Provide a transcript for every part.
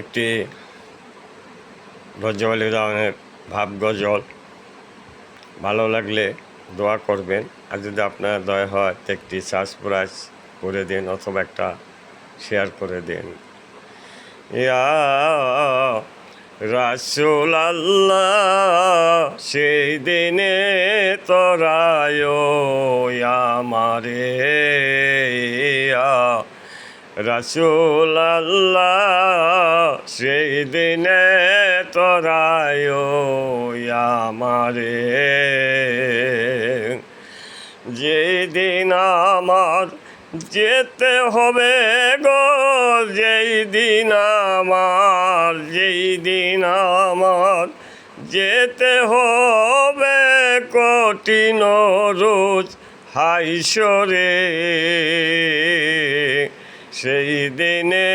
একটি গজল ধরনের ভাব গজল। ভালো লাগলে দোয়া করবেন, আর যদি আপনার দয়া হয় তো একটি সাবস্ক্রাইব করে দিন অথবা একটা শেয়ার করে দিন। ইয়া রাসূল আল্লাহ সেই দিনে তোরায় আমারে, ইয়া রাসূল আল্লাহ সেই দিনে তোরায় আমারে, যেই দিন আমার যেতে হবে গো, যেই দিন আমার যেতে হবে কঠিন রোজ হাইসরে, সেই দিনে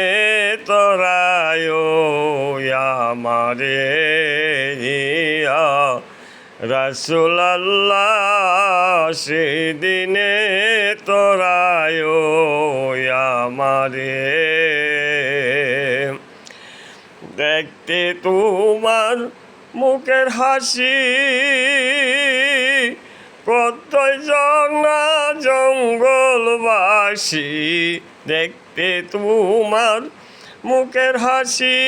তোরায় আমারে, ইয়া রাসূল আল্লাহ সেই দিনে তোরায় আমারে। দেখতে তোমার মুখের হাসি কতই জনা জঙ্গলবাসী, দেখতে তোমার মুখের হাসি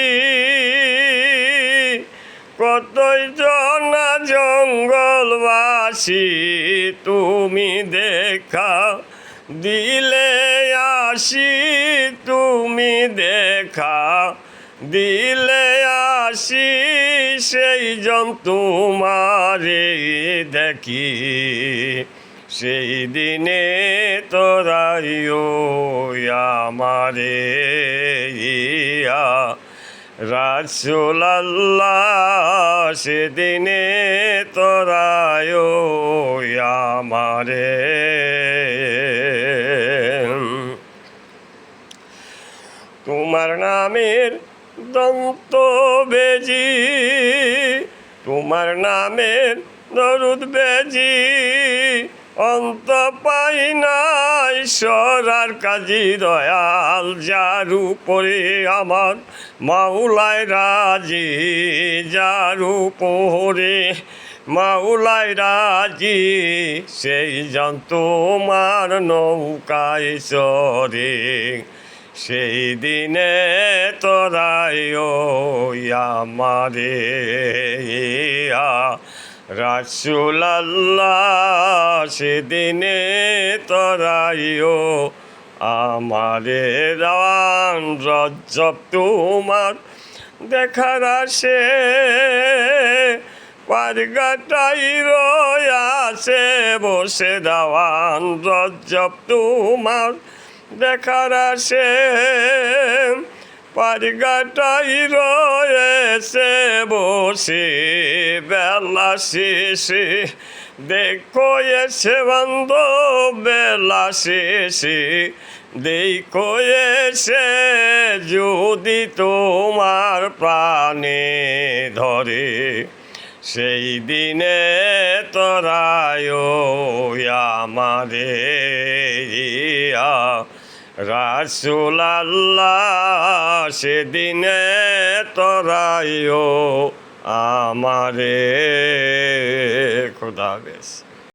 কতই জনা জঙ্গলবাসী, তুমি দেখা দিলে আসি, তুমি দেখা দিলে আসি, সেই জন তোমারে দেখি, সেই দিনে তোরাই আমারে, ইয়া রাসূল আল্লাহ সেদিনে তোরায় আমারে। তোমার নামের দন্ত বেজি, তোমার নামের দরুদ বেজি, অন্ত পাই নাই সরার কাজী দয়াল, যার উপরে আমার মাওলায় রাজি, যার উপরে মাওলায় রাজি, সেই জন তোমার নৌকায় চড়ে, সেই দিনে তোরাই আমারে, ইয়া রাসূল আল্লাহ সেদিনে তোরাই আমারে। রাওয়ান রজব তোমার দেখার আসে, পারগাটাই রয়াছে বসে, রাওয়ান রজব তোমার দেখার আসে, পারগাটাই রয়েছে বসে, বেলা শেষে দেখো এসে বান্ধব, বেলা শেষে দেখো এসে, যদি তোমার প্রাণে ধরে, সেই দিনে তোরায় আমারে, ইয়া রাসূল আল্লাহ সেদিনে তোরাই আমারে। খোদা হাফেজ।